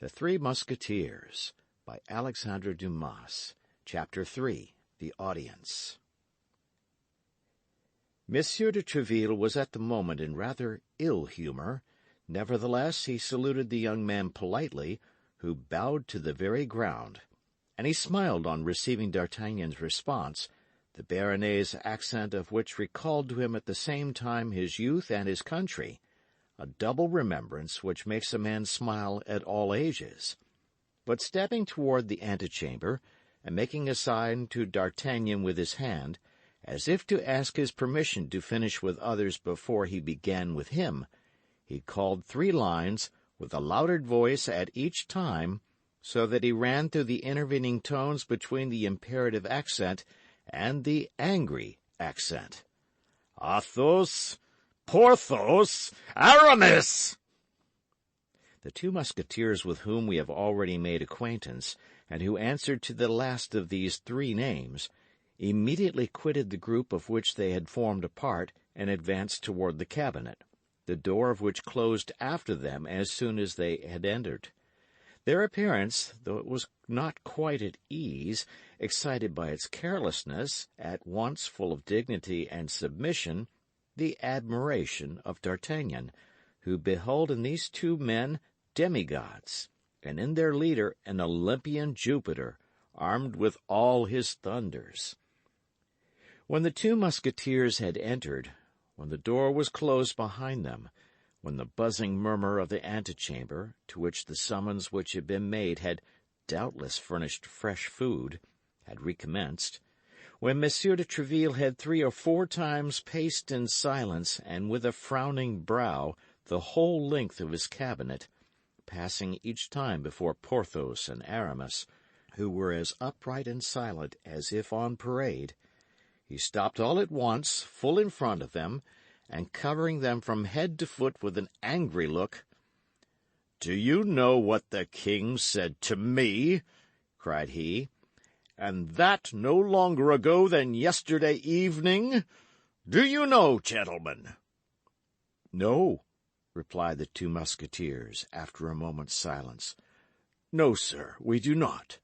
The Three Musketeers, by Alexandre Dumas. Chapter 3. The Audience. Monsieur de Treville was at the moment in rather ill humour. Nevertheless, he saluted the young man politely, who bowed to the very ground, and he smiled on receiving D'Artagnan's response, the Béarnais accent of which recalled to him at the same time his youth and his country, a double remembrance which makes a man smile at all ages. But stepping toward the antechamber, and making a sign to D'Artagnan with his hand, as if to ask his permission to finish with others before he began with him, he called 3 lines with a louder voice at each time, so that he ran through the intervening tones between the imperative accent and the angry accent. "Athos, Porthos, Aramis!" The 2 musketeers with whom we have already made acquaintance, and who answered to the last of these 3 names, immediately quitted the group of which they had formed a part and advanced toward the cabinet, the door of which closed after them as soon as they had entered. Their appearance, though it was not quite at ease, excited by its carelessness, at once full of dignity and submission, the admiration of D'Artagnan, who beheld in these 2 men demigods, and in their leader an Olympian Jupiter, armed with all his thunders. When the 2 musketeers had entered, when the door was closed behind them, when the buzzing murmur of the antechamber, to which the summons which had been made had doubtless furnished fresh food, had recommenced, when Monsieur de Treville had 3 or 4 times paced in silence and with a frowning brow the whole length of his cabinet, passing each time before Porthos and Aramis, who were as upright and silent as if on parade, he stopped all at once, full in front of them, and covering them from head to foot with an angry look. "Do you know what the king said to me?" cried he. "And that no longer ago than yesterday evening? Do you know, gentlemen?" "No," replied the 2 musketeers, after a moment's silence. "No, sir, we do not."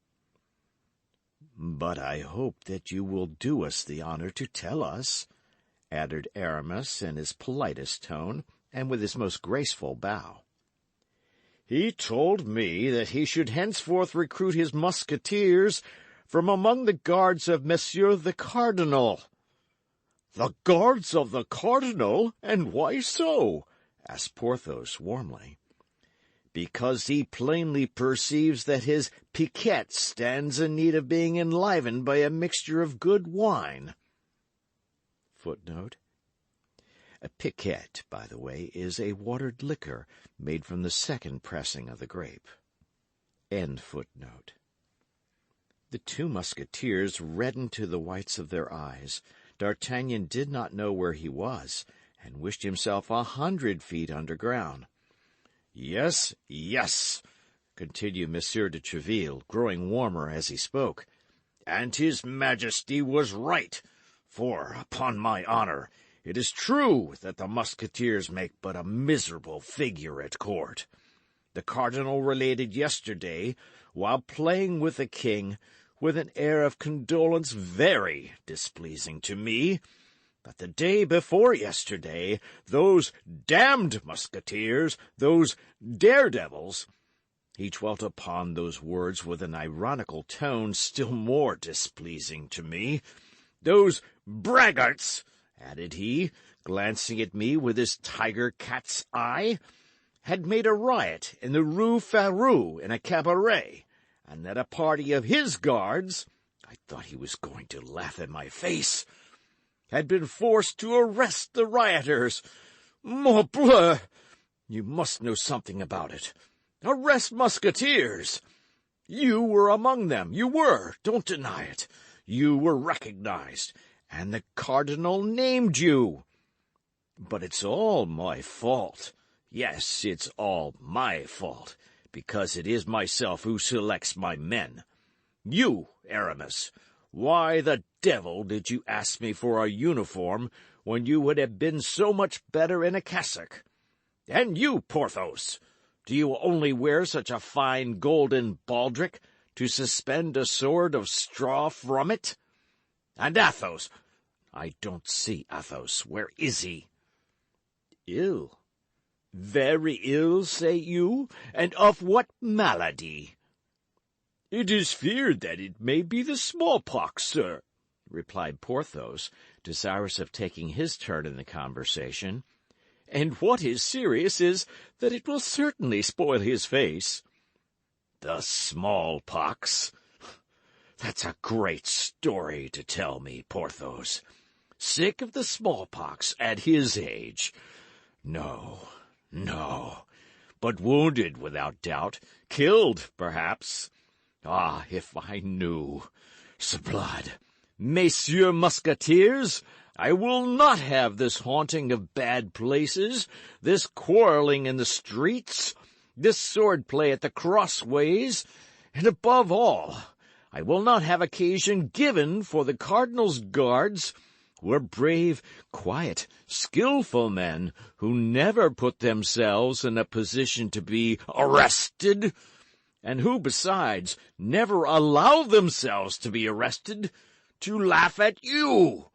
"But I hope that you will do us the honor to tell us," added Aramis in his politest tone, and with his most graceful bow. "He told me that he should henceforth recruit his musketeers from among the guards of Monsieur the Cardinal." "The guards of the Cardinal? And why so?" asked Porthos warmly. "Because he plainly perceives that his piquette stands in need of being enlivened by a mixture of good wine." Footnote. A piquette, by the way, is a watered liquor made from the second pressing of the grape. End footnote. The 2 musketeers reddened to the whites of their eyes. D'Artagnan did not know where he was, and wished himself 100 feet underground. "Yes, yes," continued Monsieur de Treville, growing warmer as he spoke, "and his Majesty was right, for, upon my honour, it is true that the musketeers make but a miserable figure at court. The cardinal related yesterday, while playing with the king, with an air of condolence very displeasing to me, that the day before yesterday those damned musketeers, those daredevils, he dwelt upon those words with an ironical tone still more displeasing to me, those braggarts, added he, glancing at me with his tiger-cat's eye, had made a riot in the Rue Férou in a cabaret, and that a party of his guards, I thought he was going to laugh in my face, had been forced to arrest the rioters. Morbleu! You must know something about it. Arrest musketeers! You were among them. You were. Don't deny it. You were recognized, and the cardinal named you. But it's all my fault. Yes, it's all my fault, because it is myself who selects my men. You, Aramis, why the devil did you ask me for a uniform when you would have been so much better in a cassock? And you, Porthos, Do you only wear such a fine golden baldric to suspend a sword of straw from it? And Athos, I don't see Athos. Where is he? Ill. Very ill, say you? And of what malady? It is feared that it may be the smallpox, sir, replied Porthos, desirous of taking his turn in the conversation. And what is serious is that it will certainly spoil his face. The smallpox? That's a great story to tell me, Porthos. Sick of the smallpox at his age? No, but wounded without doubt, killed, perhaps. Ah, if I knew. S'blood, Messieurs Musketeers, I will not have this haunting of bad places, this quarrelling in the streets, this sword-play at the crossways, and above all, I will not have occasion given for the cardinal's guards, who are brave, quiet, skilful men, who never put themselves in a position to be arrested, and who, besides, never allow themselves to be arrested, to laugh at you.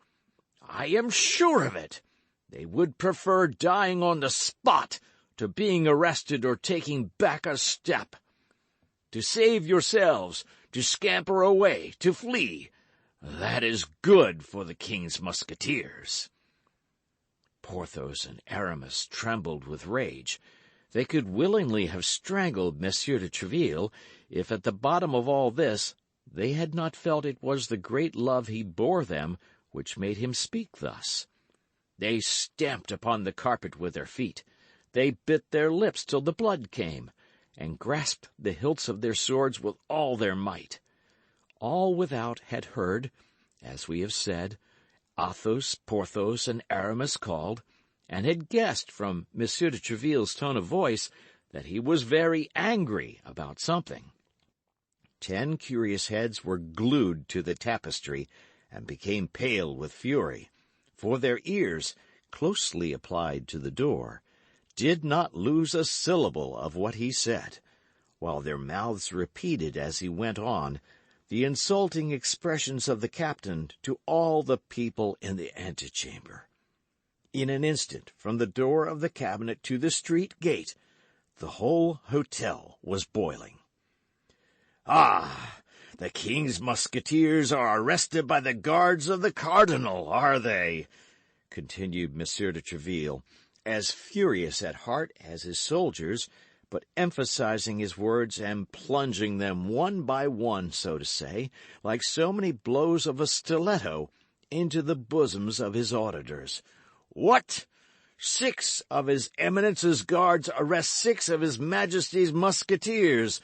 I am sure of it. They would prefer dying on the spot to being arrested or taking back a step. To save yourselves, to scamper away, to flee, that is good for the king's musketeers. Porthos and Aramis trembled with rage. They could willingly have strangled Monsieur de Treville, if at the bottom of all this they had not felt it was the great love he bore them which made him speak thus. They stamped upon the carpet with their feet. They bit their lips till the blood came, and grasped the hilts of their swords with all their might. All without had heard, as we have said, Athos, Porthos, and Aramis called, and had guessed from Monsieur de Treville's tone of voice that he was very angry about something. 10 curious heads were glued to the tapestry and became pale with fury, for their ears, closely applied to the door, did not lose a syllable of what he said, while their mouths repeated as he went on the insulting expressions of the captain to all the people in the antechamber. In an instant, from the door of the cabinet to the street gate, the whole hotel was boiling. Ah, the king's musketeers are arrested by the guards of the cardinal, are they? Continued Monsieur de Treville, as furious at heart as his soldiers, but emphasizing his words and plunging them one by one, so to say, like so many blows of a stiletto, into the bosoms of his auditors. What? 6 of his Eminence's guards arrest 6 of his Majesty's musketeers.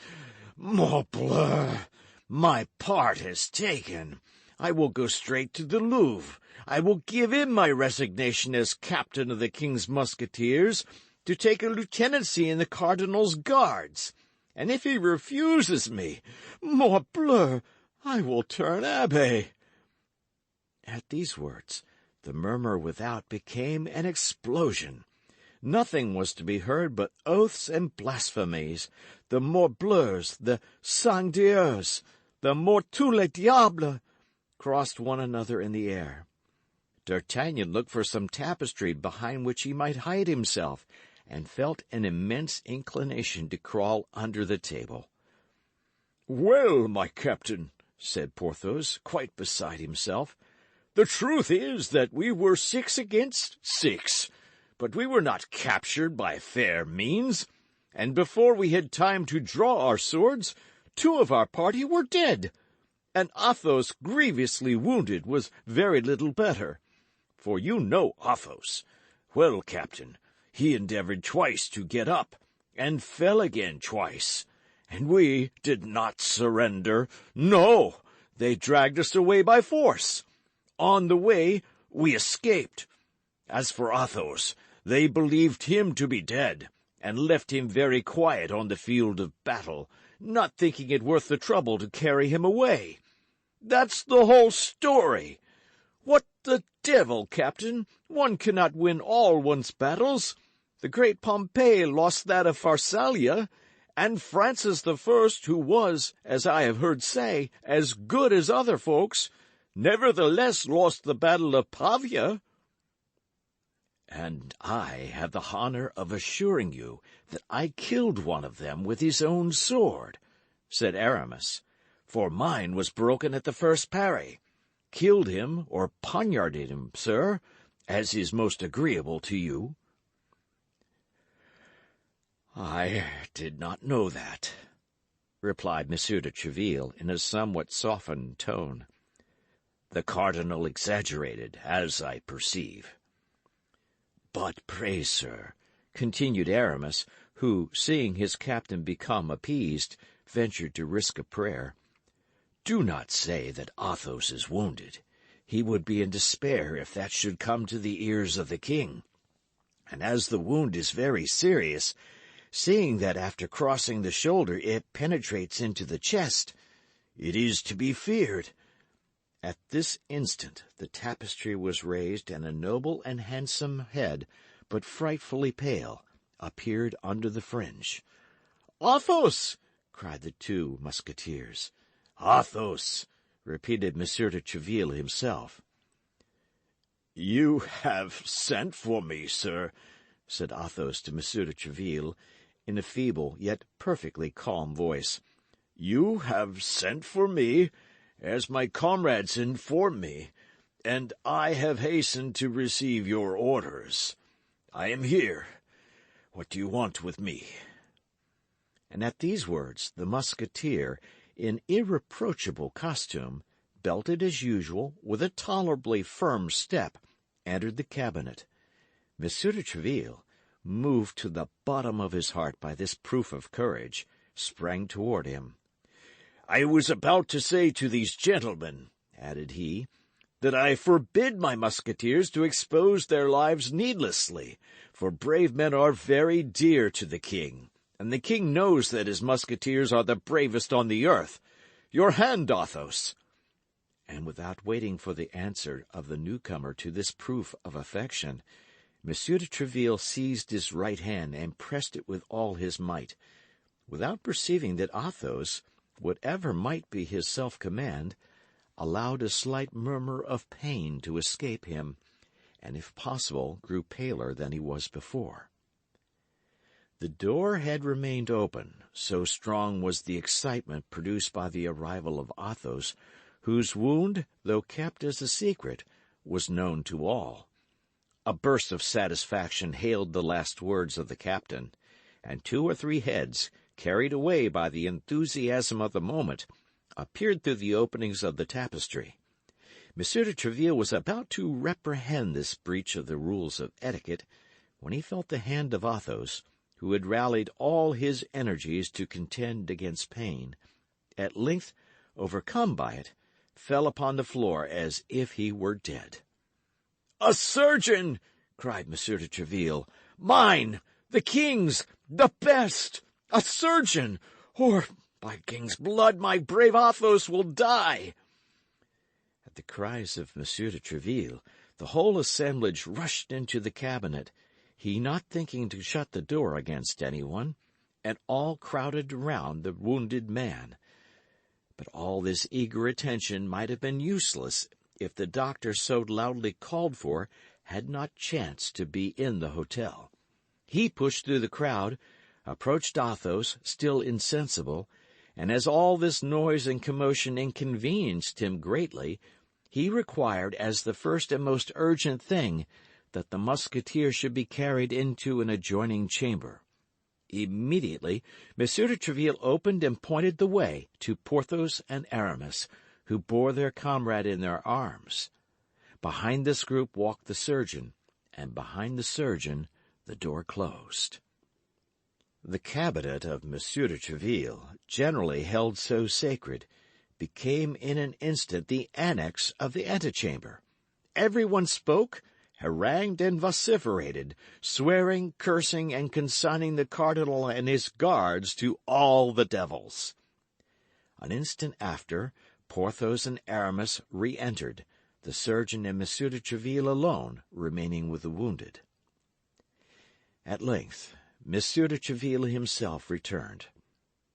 Morbleu! My part is taken. I will go straight to the Louvre. I will give in my resignation as captain of the king's musketeers, to take a lieutenancy in the cardinal's guards. And if he refuses me, morbleu, I will turn abbé. At these words, the murmur without became an explosion. Nothing was to be heard but oaths and blasphemies, the morbleus, the sang Dieus, the mort tous les diables, crossed one another in the air. D'Artagnan looked for some tapestry behind which he might hide himself, and felt an immense inclination to crawl under the table. "Well, my captain," said Porthos, quite beside himself, "the truth is that we were 6 against 6, but we were not captured by fair means, and before we had time to draw our swords, 2 of our party were dead, and Athos, grievously wounded, was very little better. For you know Athos. Well, captain, he endeavored twice to get up, and fell again twice, and we did not surrender. No, they dragged us away by force. On the way, we escaped. As for Athos, they believed him to be dead, and left him very quiet on the field of battle, not thinking it worth the trouble to carry him away. That's the whole story. What the devil, captain? One cannot win all one's battles. The great Pompey lost that of Pharsalia, and Francis the First, who was, as I have heard say, as good as other folks, nevertheless lost the battle of Pavia." "And I have the honor of assuring you that I killed one of them with his own sword," said Aramis, "for mine was broken at the first parry. Killed him, or poniarded him, sir, as is most agreeable to you." "I did not know that," replied Monsieur de Treville in a somewhat softened tone. "The cardinal exaggerated, as I perceive." "But pray, sir," continued Aramis, who, seeing his captain become appeased, ventured to risk a prayer, "do not say that Athos is wounded. He would be in despair if that should come to the ears of the king. And as the wound is very serious, seeing that after crossing the shoulder it penetrates into the chest, it is to be feared." At this instant the tapestry was raised, and a noble and handsome head, but frightfully pale, appeared under the fringe. "Athos!" cried the two Musketeers. "Athos!" repeated Monsieur de Treville himself. "You have sent for me, sir," said Athos to Monsieur de Treville, in a feeble yet perfectly calm voice. "You have sent for me, as my comrades inform me, and I have hastened to receive your orders. I am here. What do you want with me?" And at these words the Musketeer, in irreproachable costume, belted as usual, with a tolerably firm step, entered the cabinet. Monsieur de Treville, moved to the bottom of his heart by this proof of courage, sprang toward him. "I was about to say to these gentlemen," added he, "that I forbid my musketeers to expose their lives needlessly, for brave men are very dear to the king, and the king knows that his musketeers are the bravest on the earth. Your hand, Athos." And without waiting for the answer of the newcomer to this proof of affection, Monsieur de Treville seized his right hand and pressed it with all his might. Without perceiving that Athos, whatever might be his self-command, allowed a slight murmur of pain to escape him, and if possible grew paler than he was before. The door had remained open, so strong was the excitement produced by the arrival of Athos, whose wound, though kept as a secret, was known to all. A burst of satisfaction hailed the last words of the captain, and 2 or 3 heads, carried away by the enthusiasm of the moment, appeared through the openings of the tapestry. Monsieur de Treville was about to reprehend this breach of the rules of etiquette, when he felt the hand of Athos, who had rallied all his energies to contend against pain, at length, overcome by it, fell upon the floor as if he were dead. "A surgeon!" cried Monsieur de Treville. "Mine! The king's! The best! A surgeon! Or, by king's blood, my brave Athos will die!" At the cries of Monsieur de Treville, the whole assemblage rushed into the cabinet, he not thinking to shut the door against anyone, and all crowded round the wounded man. But all this eager attention might have been useless if the doctor so loudly called for had not chanced to be in the hotel. He pushed through the crowd, approached Athos, still insensible, and as all this noise and commotion inconvenienced him greatly, he required as the first and most urgent thing that the Musketeer should be carried into an adjoining chamber. Immediately, Monsieur de Treville opened and pointed the way to Porthos and Aramis, who bore their comrade in their arms. Behind this group walked the surgeon, and behind the surgeon the door closed. The cabinet of Monsieur de Treville, generally held so sacred, became in an instant the annex of the antechamber. Everyone spoke, harangued, and vociferated, swearing, cursing, and consigning the cardinal and his guards to all the devils. An instant after, Porthos and Aramis re-entered, the surgeon and Monsieur de Treville alone remaining with the wounded. At length, Monsieur de Treville himself returned.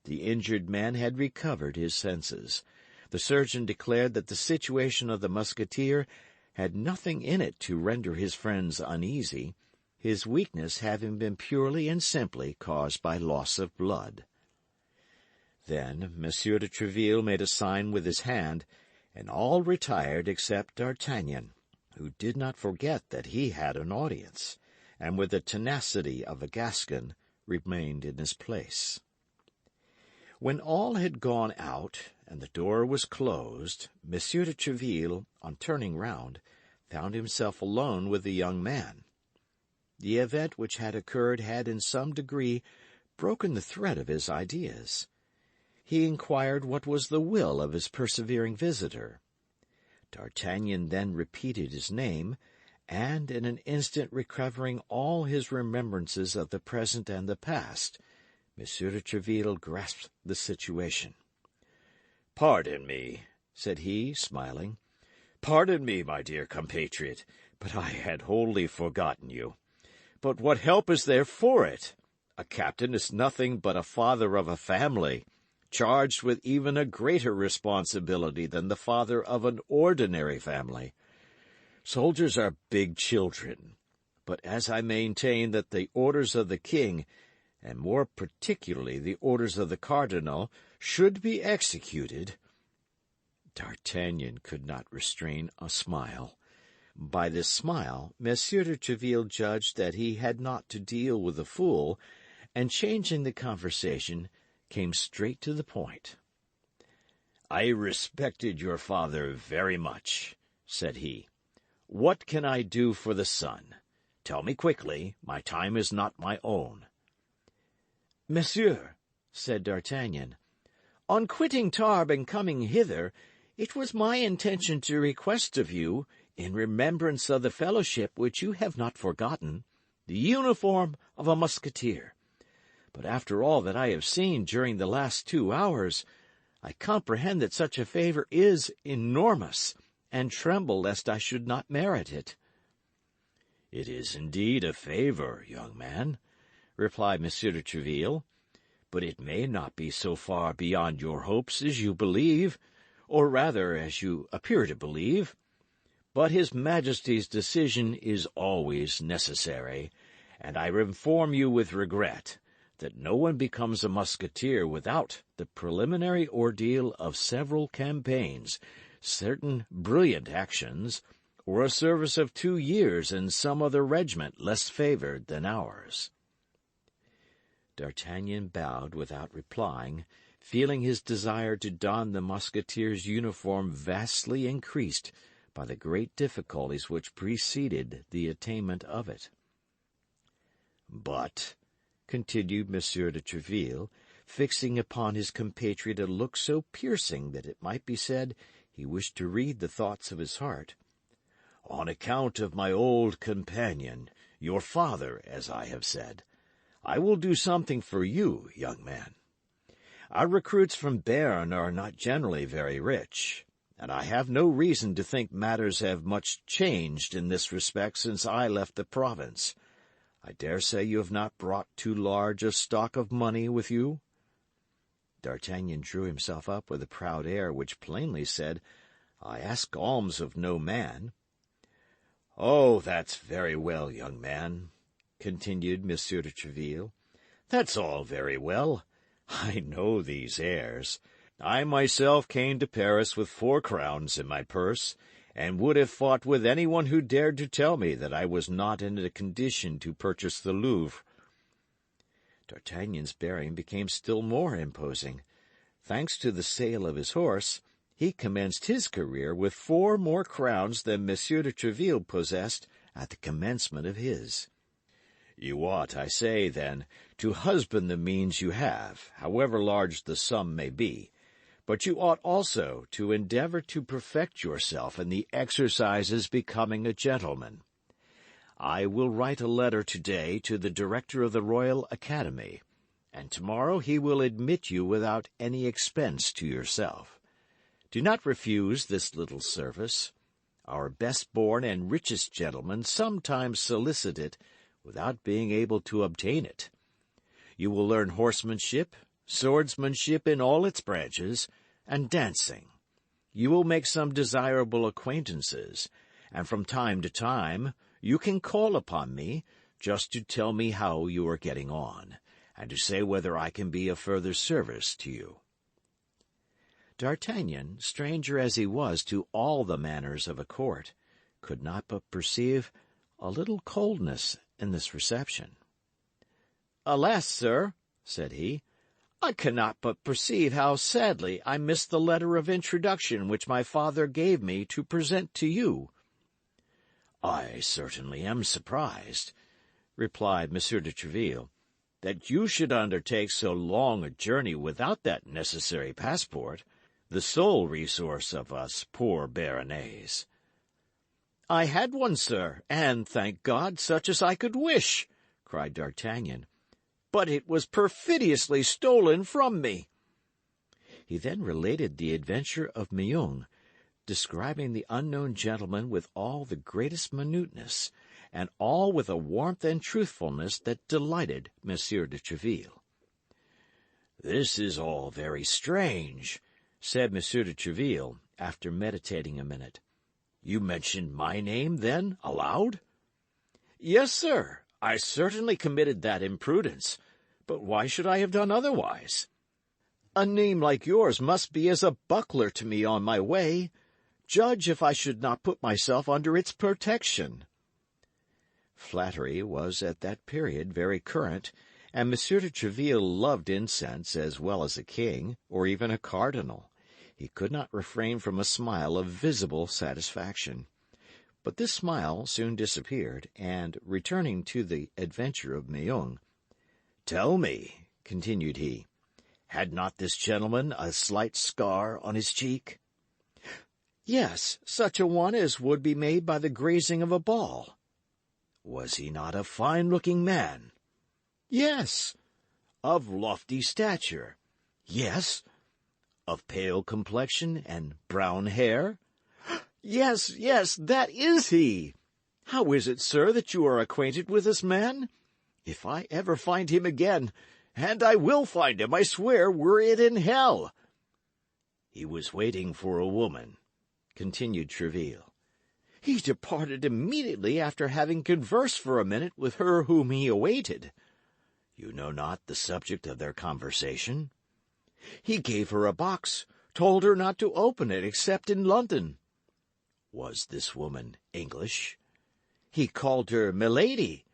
The injured man had recovered his senses. The surgeon declared that the situation of the Musketeer had nothing in it to render his friends uneasy, his weakness having been purely and simply caused by loss of blood. Then Monsieur de Treville made a sign with his hand, and all retired except D'Artagnan, who did not forget that he had an audience, and with the tenacity of a Gascon remained in his place. When all had gone out, and the door was closed, Monsieur de Treville, on turning round, found himself alone with the young man. The event which had occurred had in some degree broken the thread of his ideas. He inquired what was the will of his persevering visitor. D'Artagnan then repeated his name, and, in an instant recovering all his remembrances of the present and the past, Monsieur de Treville grasped the situation. "Pardon me," said he, smiling. "Pardon me, my dear compatriot, but I had wholly forgotten you. But what help is there for it? A captain is nothing but a father of a family, charged with even a greater responsibility than the father of an ordinary family. Soldiers are big children, but as I maintain that the orders of the king, and more particularly the orders of the cardinal, should be executed—" D'Artagnan could not restrain a smile. By this smile, Monsieur de Treville judged that he had not to deal with a fool, and changing the conversation, came straight to the point. "I respected your father very much," said he. "What can I do for the son? Tell me quickly, my time is not my own." "Monsieur," said D'Artagnan, "on quitting Tarbes and coming hither, it was my intention to request of you, in remembrance of the fellowship which you have not forgotten, the uniform of a musketeer. But after all that I have seen during the last 2 hours, I comprehend that such a favour is enormous, and tremble lest I should not merit it." "It is indeed a favour, young man," replied Monsieur de Treville, "but it may not be so far beyond your hopes as you believe, or rather as you appear to believe. But His Majesty's decision is always necessary, and I inform you with regret that no one becomes a musketeer without the preliminary ordeal of several campaigns, certain brilliant actions, or a service of 2 years in some other regiment less favoured than ours." D'Artagnan bowed without replying, feeling his desire to don the Musketeer's uniform vastly increased by the great difficulties which preceded the attainment of it. "But," continued Monsieur de Treville, fixing upon his compatriot a look so piercing that it might be said he wished to read the thoughts of his heart, "on account of my old companion, your father, as I have said, I will do something for you, young man. Our recruits from Béarn are not generally very rich, and I have no reason to think matters have much changed in this respect since I left the province. I dare say you have not brought too large a stock of money with you?" D'Artagnan drew himself up with a proud air which plainly said, "I ask alms of no man." "Oh, that's very well, young man," continued Monsieur de Treville. "That's all very well. I know these airs. I myself came to Paris with 4 crowns in my purse, and would have fought with anyone who dared to tell me that I was not in a condition to purchase the Louvre." D'Artagnan's bearing became still more imposing. Thanks to the sale of his horse, he commenced his career with 4 more crowns than Monsieur de Treville possessed at the commencement of his. "You ought, I say, then, to husband the means you have, however large the sum may be, but you ought also to endeavour to perfect yourself in the exercises becoming a gentleman. I will write a letter today to the director of the Royal Academy, and tomorrow he will admit you without any expense to yourself. Do not refuse this little service. Our best-born and richest gentlemen sometimes solicit it without being able to obtain it. You will learn horsemanship, swordsmanship in all its branches, and dancing. You will make some desirable acquaintances, and from time to time you can call upon me just to tell me how you are getting on, and to say whether I can be of further service to you." D'Artagnan, stranger as he was to all the manners of a court, could not but perceive a little coldness in this reception. "Alas, sir," said he, "I cannot but perceive how sadly I missed the letter of introduction which my father gave me to present to you." "I certainly am surprised," replied Monsieur de Treville, "that you should undertake so long a journey without that necessary passport, the sole resource of us poor baronets." "I had one, sir, and, thank God, such as I could wish," cried D'Artagnan. "But it was perfidiously stolen from me." He then related the adventure of Meung, describing the unknown gentleman with all the greatest minuteness, and all with a warmth and truthfulness that delighted Monsieur de Treville. "This is all very strange," said Monsieur de Treville, after meditating a minute. "You mentioned my name, then, aloud?" "Yes, sir. I certainly committed that imprudence, but why should I have done otherwise? A name like yours must be as a buckler to me on my way. Judge if I should not put myself under its protection." Flattery was at that period very current, and Monsieur de Treville loved incense as well as a king, or even a cardinal. He could not refrain from a smile of visible satisfaction. But this smile soon disappeared, and, returning to the adventure of Meung, "Tell me," continued he, "had not this gentleman a slight scar on his cheek?" "Yes, such a one as would be made by the grazing of a ball." "Was he not a fine-looking man?" "Yes." "Of lofty stature?" "Yes." "Of pale complexion and brown hair?" Yes, that is he. How is it, sir, that you are acquainted with this man? If I ever find him again, and I will find him, I swear, were it in hell." "He was waiting for a woman," continued Treville. "He departed immediately after having conversed for a minute with her whom he awaited." "You know not the subject of their conversation?" "He gave her a box, told her not to open it except in London." "Was this woman English?" "He called her Milady."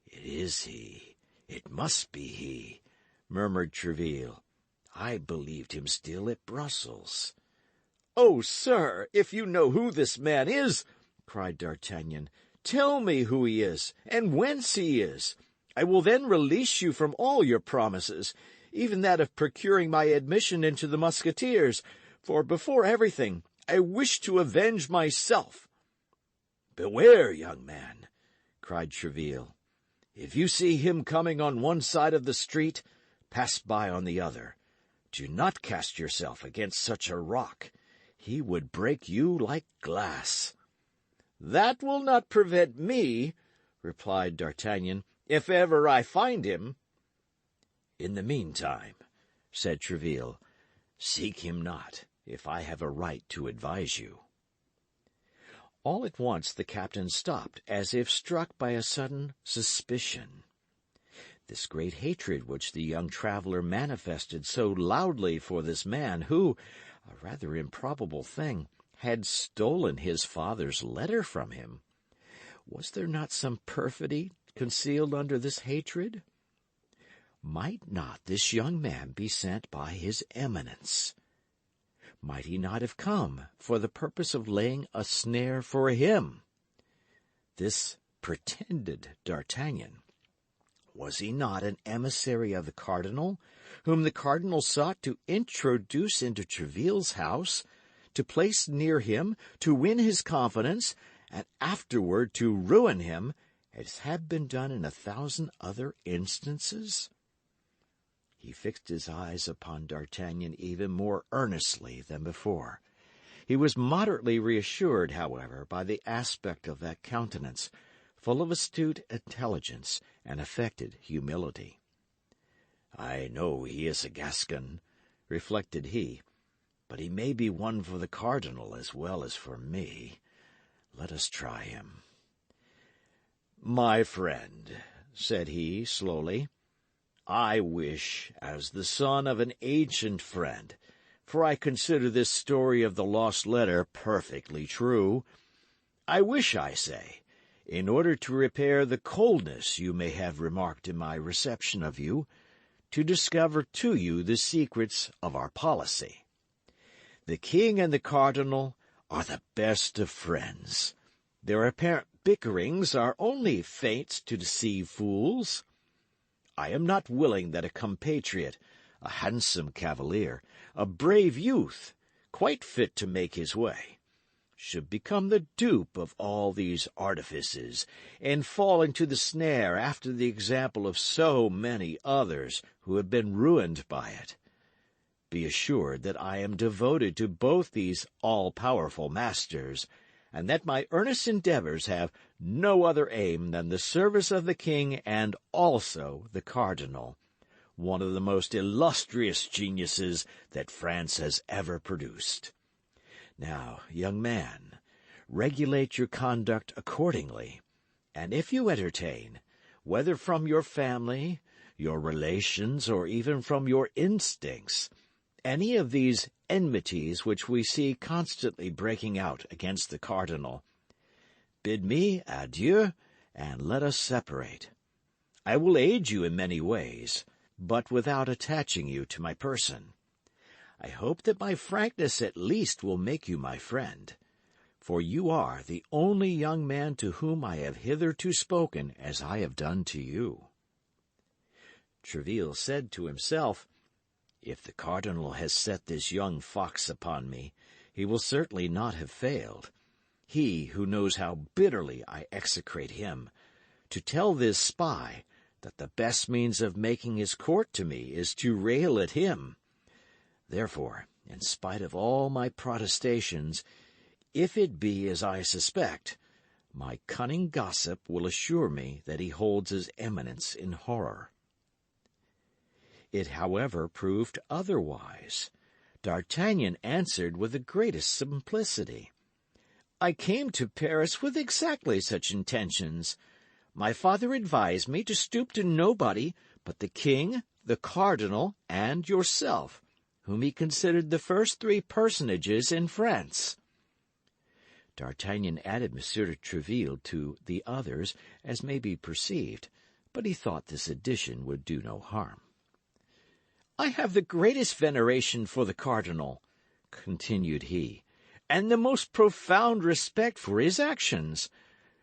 "It is he. It must be he," murmured Treville. "I believed him still at Brussels." "Oh, sir, if you know who this man is," cried D'Artagnan, "tell me who he is, and whence he is. I will then release you from all your promises, even that of procuring my admission into the Musketeers, for before everything I wish to avenge myself." "Beware, young man," cried Treville. "If you see him coming on one side of the street, pass by on the other. Do not cast yourself against such a rock. He would break you like glass." "That will not prevent me," replied D'Artagnan, "if ever I find him." "In the meantime," said Treville, "seek him not, if I have a right to advise you." All at once the captain stopped, as if struck by a sudden suspicion. This great hatred which the young traveller manifested so loudly for this man who, a rather improbable thing, had stolen his father's letter from him. Was there not some perfidy concealed under this hatred? Might not this young man be sent by his Eminence? Might he not have come for the purpose of laying a snare for him? This pretended D'Artagnan, was he not an emissary of the cardinal, whom the cardinal sought to introduce into Treville's house, to place near him, to win his confidence, and afterward to ruin him, as had been done in 1,000 other instances? He fixed his eyes upon D'Artagnan even more earnestly than before. He was moderately reassured, however, by the aspect of that countenance, full of astute intelligence and affected humility. "I know he is a Gascon," reflected he, "but he may be one for the cardinal as well as for me. Let us try him." "My friend," said he, slowly, "I wish, as the son of an ancient friend, for I consider this story of the lost letter perfectly true, I wish, I say, in order to repair the coldness you may have remarked in my reception of you, to discover to you the secrets of our policy. The king and the cardinal are the best of friends. Their apparent bickerings are only feints to deceive fools. I am not willing that a compatriot, a handsome cavalier, a brave youth, quite fit to make his way, should become the dupe of all these artifices, and fall into the snare after the example of so many others who have been ruined by it. Be assured that I am devoted to both these all-powerful masters, and that my earnest endeavours have no other aim than the service of the king and also the cardinal, one of the most illustrious geniuses that France has ever produced. Now, young man, regulate your conduct accordingly, and if you entertain, whether from your family, your relations, or even from your instincts, any of these enmities which we see constantly breaking out against the cardinal, bid me adieu, and let us separate. I will aid you in many ways, but without attaching you to my person. I hope that my frankness at least will make you my friend, for you are the only young man to whom I have hitherto spoken as I have done to you." Treville said to himself, "If the cardinal has set this young fox upon me, he will certainly not have failed. He who knows how bitterly I execrate him, to tell this spy that the best means of making his court to me is to rail at him. Therefore, in spite of all my protestations, if it be as I suspect, my cunning gossip will assure me that he holds his eminence in horror." It, however, proved otherwise. D'Artagnan answered with the greatest simplicity. "I came to Paris with exactly such intentions. My father advised me to stoop to nobody but the king, the cardinal, and yourself, whom he considered the first three personages in France." D'Artagnan added Monsieur de Treville to the others, as may be perceived, but he thought this addition would do no harm. "I have the greatest veneration for the cardinal," continued he, "and the most profound respect for his actions.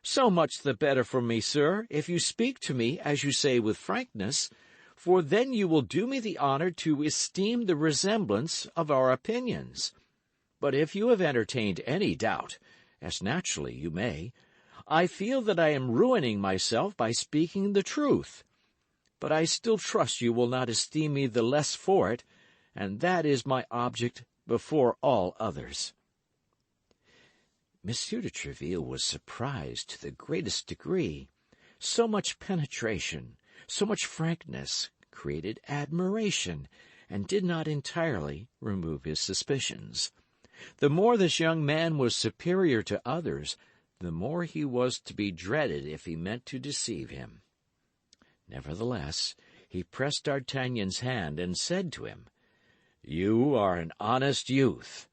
So much the better for me, sir, if you speak to me, as you say, with frankness, for then you will do me the honour to esteem the resemblance of our opinions. But if you have entertained any doubt, as naturally you may, I feel that I am ruining myself by speaking the truth. But I still trust you will not esteem me the less for it, and that is my object before all others." Monsieur de Treville was surprised to the greatest degree. So much penetration, so much frankness, created admiration, and did not entirely remove his suspicions. The more this young man was superior to others, the more he was to be dreaded if he meant to deceive him. Nevertheless, he pressed D'Artagnan's hand and said to him, "You are an honest youth,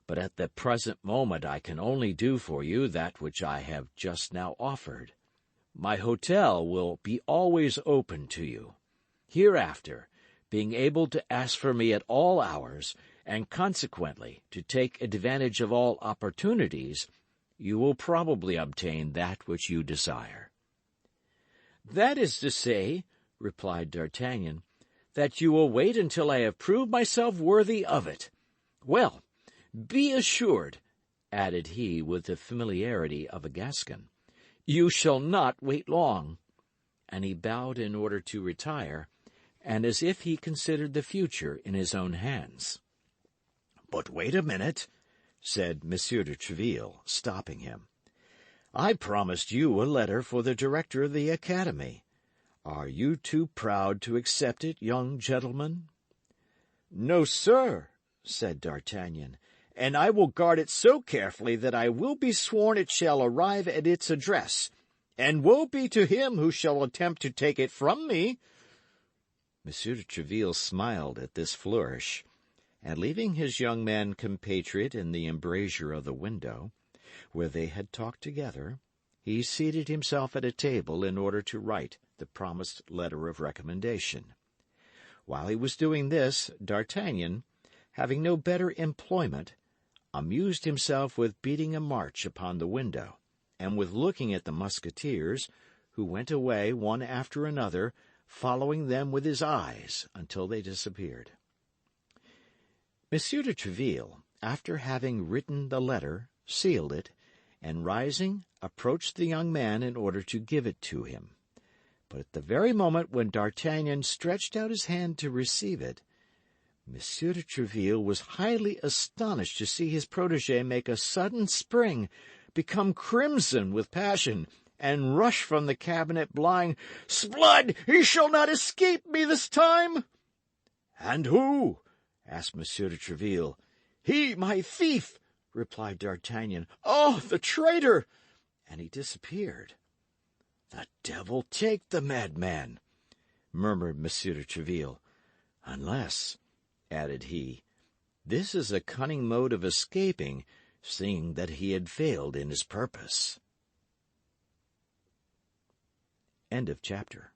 but at the present moment I can only do for you that which I have just now offered. My hotel will be always open to you. Hereafter, being able to ask for me at all hours, and consequently to take advantage of all opportunities, you will probably obtain that which you desire." "That is to say," replied D'Artagnan, "that you will wait until I have proved myself worthy of it. Well, be assured," added he with the familiarity of a Gascon, "you shall not wait long." And he bowed in order to retire, and as if he considered the future in his own hands. "But wait a minute," said Monsieur de Treville, stopping him. I promised you a letter for the director of the academy. Are you too proud to accept it, young gentleman?" "No, sir," said D'Artagnan, "and I will guard it so carefully that I will be sworn it shall arrive at its address, and woe be to him who shall attempt to take it from me." Monsieur de Treville smiled at this flourish, and leaving his young man compatriot in the embrasure of the window, where they had talked together, he seated himself at a table in order to write the promised letter of recommendation. While he was doing this, D'Artagnan, having no better employment, amused himself with beating a march upon the window, and with looking at the Musketeers, who went away one after another, following them with his eyes until they disappeared. Monsieur de Treville, after having written the letter, sealed it, and rising, approached the young man in order to give it to him. But at the very moment when D'Artagnan stretched out his hand to receive it, Monsieur de Treville was highly astonished to see his protégé make a sudden spring, become crimson with passion, and rush from the cabinet, blind. "S'blood, he shall not escape me this time!" "And who?" asked Monsieur de Treville. "He, my thief," replied D'Artagnan. "Oh, the traitor!" And he disappeared. "The devil take the madman!" murmured Monsieur de Treville. "Unless," added he, "this is a cunning mode of escaping, seeing that he had failed in his purpose." End of chapter.